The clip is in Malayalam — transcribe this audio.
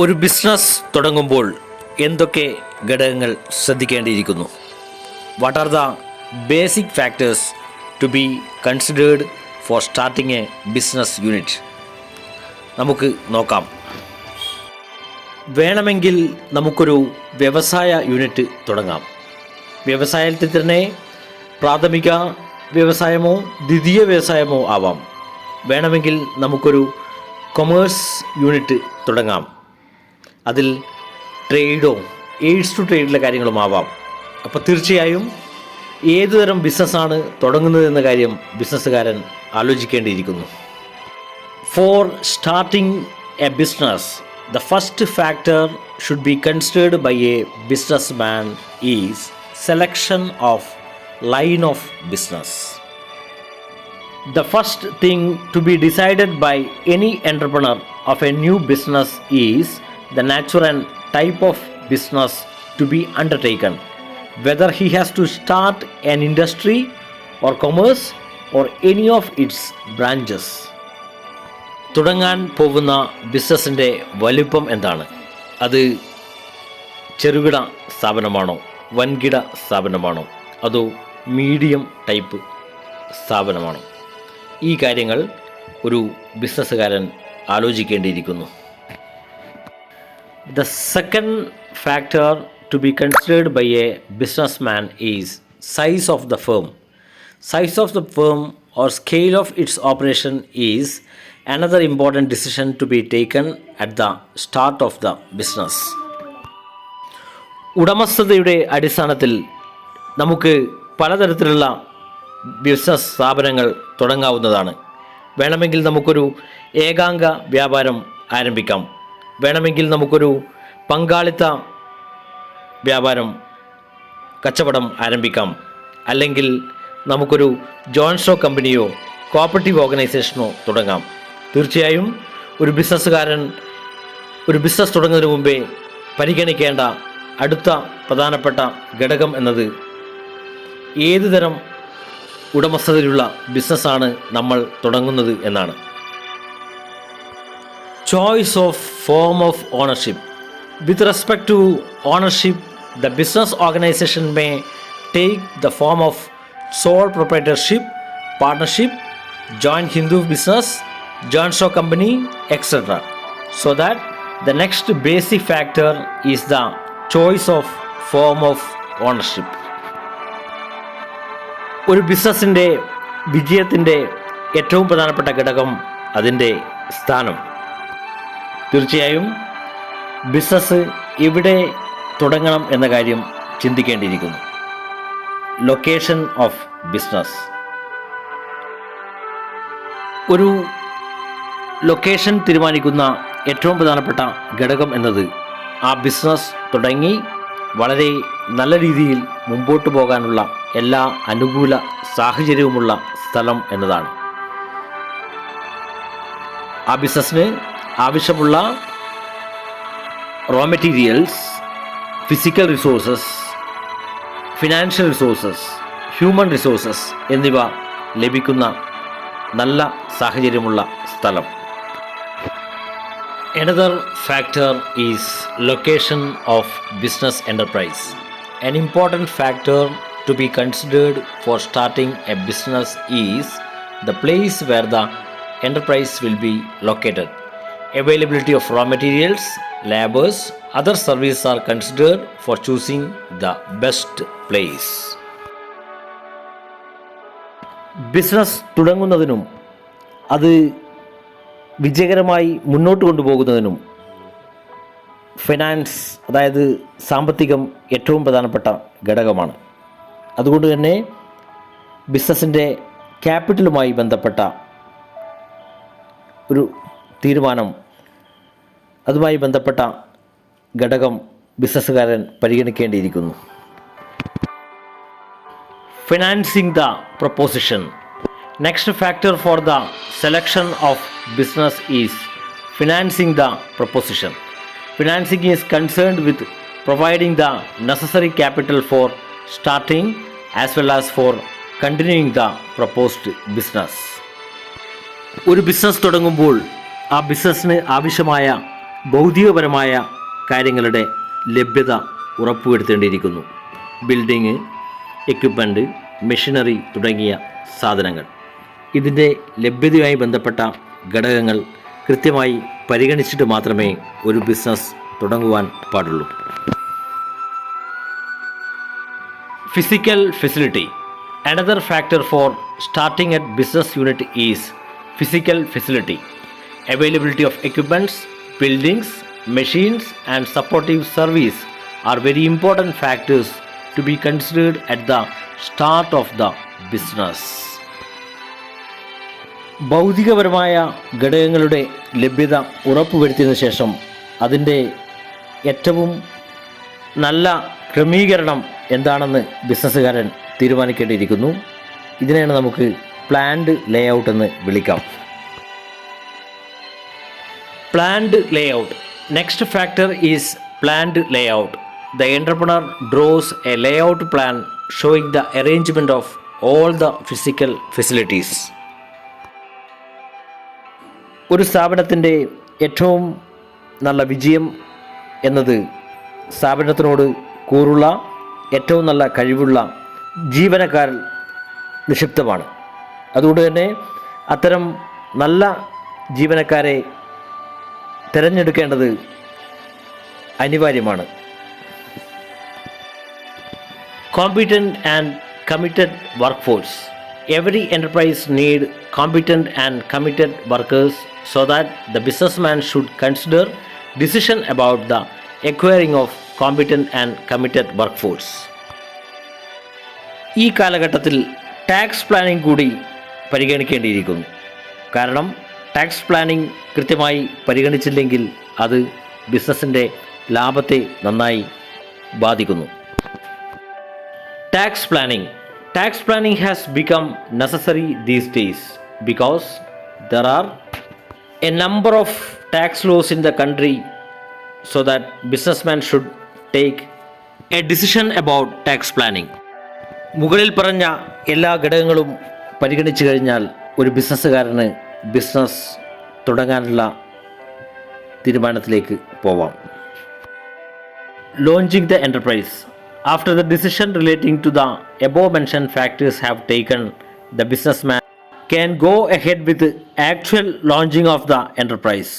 ഒരു ബിസിനസ് തുടങ്ങുമ്പോൾ എന്തൊക്കെ ഘടകങ്ങൾ ശ്രദ്ധിക്കേണ്ടിയിരിക്കുന്നു? What are the basic factors to be considered for starting a business unit? നമുക്ക് നോക്കാം. വേണമെങ്കിൽ നമുക്കൊരു വ്യവസായ യൂണിറ്റ് തുടങ്ങാം. വ്യവസായത്തിൽ തന്നെ പ്രാഥമിക വ്യവസായമോ ദ്വിതീയ വ്യവസായമോ ആവാം. വേണമെങ്കിൽ നമുക്കൊരു കൊമേഴ്സ് യൂണിറ്റ് തുടങ്ങാം. അതിൽ ട്രേഡോ എയ്ഡ്സ് ടു ട്രേഡിലെ കാര്യങ്ങളും ആവാം. അപ്പോൾ തീർച്ചയായും ഏതുതരം ബിസിനസ്സാണ് തുടങ്ങുന്നതെന്ന കാര്യം ബിസിനസ്സുകാരൻ ആലോചിക്കേണ്ടിയിരിക്കുന്നു. For starting a business, the first factor should be considered by a businessman is selection of line of business. The first thing to be decided by any entrepreneur of a new business is the nature and type of business to be undertaken, whether he has to start an industry or commerce or any of its branches. തുടങ്ങാൻ പോകുന്ന ബിസിനസ്സിൻ്റെ വലിപ്പം എന്താണ്? അത് ചെറുകിട സ്ഥാപനമാണോ, വൻകിട സ്ഥാപനമാണോ, അതോ മീഡിയം ടൈപ്പ് സ്ഥാപനമാണോ? ഈ കാര്യങ്ങൾ ഒരു ബിസിനസ്സുകാരൻ ആലോചിക്കേണ്ടിയിരിക്കുന്നു. The second factor to be considered by a businessman is size of the firm. Size of the firm or scale of its operation is another important decision to be taken at the start of the business. ഉടമസ്ഥതയുടെ അടിസ്ഥാനത്തിൽ നമുക്ക് പലതരത്തിലുള്ള ബിസിനസ് സ്ഥാപനങ്ങൾ തുടങ്ങാവുന്നതാണ്. വേണമെങ്കിൽ നമുക്കൊരു ഏകാംഗ വ്യാപാരം ആരംഭിക്കാം. വേണമെങ്കിൽ നമുക്കൊരു പങ്കാളിത്ത വ്യാപാരം കച്ചവടം ആരംഭിക്കാം. അല്ലെങ്കിൽ നമുക്കൊരു ജോയിൻ്റ് സ്റ്റോക്ക് കമ്പനിയോ കോപ്പറേറ്റീവ് ഓർഗനൈസേഷനോ തുടങ്ങാം. തീർച്ചയായും ഒരു ബിസിനസ്സുകാരൻ ഒരു ബിസിനസ് തുടങ്ങുന്നതിന് മുമ്പേ പരിഗണിക്കേണ്ട അടുത്ത പ്രധാനപ്പെട്ട ഘടകം എന്നത് ഏതു തരം ഉടമസ്ഥതയിലുള്ള ബിസിനസ്സാണ് നമ്മൾ തുടങ്ങുന്നത് എന്നാണ്. Choice of form of ownership. With respect to ownership, the business organization may take the form of sole proprietorship, partnership, joint Hindu business, joint stock company, etc. So that the next basic factor is the choice of form of ownership. ഒരു ബിസിനസ്സിൻ്റെ വിജയത്തിൻ്റെ ഏറ്റവും പ്രധാനപ്പെട്ട ഘടകം അതിൻ്റെ സ്ഥാനം. തീർച്ചയായും ബിസിനസ് എവിടെ തുടങ്ങണം എന്ന കാര്യം ചിന്തിക്കേണ്ടിയിരിക്കുന്നു. Location of business. ഒരു ലൊക്കേഷൻ തീരുമാനിക്കുന്ന ഏറ്റവും പ്രധാനപ്പെട്ട ഘടകം എന്നത് ആ ബിസിനസ് തുടങ്ങി വളരെ നല്ല രീതിയിൽ മുമ്പോട്ട് പോകാനുള്ള എല്ലാ അനുകൂല സാഹചര്യവുമുള്ള സ്ഥലം എന്നതാണ്. ആ ബിസിനസ്സിന് ആവശ്യമുള്ള raw materials, physical resources, financial resources, human resources എന്നിവ ലഭിക്കുന്ന നല്ല സാഹചര്യമുള്ള സ്ഥലം. Another factor is location of business enterprise. An important factor to be considered for starting a business is the place where the enterprise will be located. Availability of raw materials, labors, other services are considered for choosing the best place. Business തുടങ്ങുന്നതിനും അത് വിജയകരമായി മുന്നോട്ട് കൊണ്ടുപോകുന്നതിനും ഫിനാൻസ്, അതായത് സാമ്പത്തികം ഏറ്റവും പ്രധാനപ്പെട്ട ഘടകമാണ്. അതുകൊണ്ട് തന്നെ ബിസിനസ്സിൻ്റെ ക്യാപിറ്റലുമായി ബന്ധപ്പെട്ട ഒരു തീരുമാനം, അതുമായി ബന്ധപ്പെട്ട ഘടകം ബിസിനസ്സുകാരൻ പരിഗണിക്കേണ്ടിയിരിക്കുന്നു. Financing the proposition. Next factor for the selection of business is financing the proposition. Financing is concerned with providing the necessary capital for starting as well as for continuing the proposed business. ഒരു ബിസിനസ് തുടങ്ങുമ്പോൾ ആ ബിസിനസ്സിന് ആവശ്യമായ ഭൗതികപരമായ കാര്യങ്ങളുടെ ലഭ്യത ഉറപ്പുവരുത്തേണ്ടിയിരിക്കുന്നു. ബിൽഡിങ്, എക്യുപ്മെൻറ്റ്, മെഷീനറി തുടങ്ങിയ സാധനങ്ങൾ. ഇതിൻ്റെ ലഭ്യതയുമായി ബന്ധപ്പെട്ട ഘടകങ്ങൾ കൃത്യമായി പരിഗണിച്ചിട്ട് മാത്രമേ ഒരു ബിസിനസ് തുടങ്ങുവാൻ പാടുള്ളൂ. Physical facility. Another factor for starting a business unit is physical facility. Availability of equipments, buildings, machines and supportive service are very important factors to be considered at the start of the business. ഭൗതികപരമായ ഘടകങ്ങളുടെ ലഭ്യത ഉറപ്പുവരുത്തിയതിനു ശേഷം അതിൻ്റെ ഏറ്റവും നല്ല ക്രമീകരണം എന്താണെന്ന് ബിസിനസ്സുകാരൻ തീരുമാനിക്കേണ്ടിയിരിക്കുന്നു. ഇതിനെയാണ് നമുക്ക് പ്ലാൻഡ് ലേഔട്ട് എന്ന് വിളിക്കാം. Planned layout. Next factor is planned layout. The entrepreneur draws A layout plan showing the arrangement of all the physical facilities. ഒരു സ്ഥാപനത്തിൻ്റെ ഏറ്റവും നല്ല വിജയം എന്നത് സ്ഥാപനത്തിനോട് കൂറുള്ള ഏറ്റവും നല്ല കഴിവുള്ള ജീവനക്കാർ നിക്ഷിപ്തമാണ്. അതുകൊണ്ട് തന്നെ അത്തരം നല്ല ജീവനക്കാരെ തിരഞ്ഞെടുക്കേണ്ടത് അനിവാര്യമാണ്. Competent and committed work force. Every enterprise need competent and committed workers so that the businessman should consider decision about the acquiring of competent and committed workforce. ഈ കാലഘട്ടത്തിൽ ടാക്സ് പ്ലാനിംഗ് കൂടി പരിഗണിക്കേണ്ടിയിരിക്കുന്നു. കാരണം ടാക്സ് പ്ലാനിംഗ് കൃത്യമായി പരിഗണിച്ചില്ലെങ്കിൽ അത് ബിസിനസ്സിൻ്റെ ലാഭത്തെ നന്നായി ബാധിക്കുന്നു. Tax planning. Tax planning has become necessary these days because there are a number of tax laws in the country, so that businessmen should take a decision about tax planning. മുകളിൽ പറഞ്ഞ എല്ലാ ഘടകങ്ങളും പരിഗണിച്ചു കഴിഞ്ഞാൽ ഒരു ബിസിനസ്സുകാരന് ബിസിനസ് തുടങ്ങാനുള്ള തീരുമാനത്തിലേക്ക് പോവാം. Launching the enterprise. After the decision relating to the above mentioned factors have taken, the businessman can go ahead with the actual launching of the enterprise.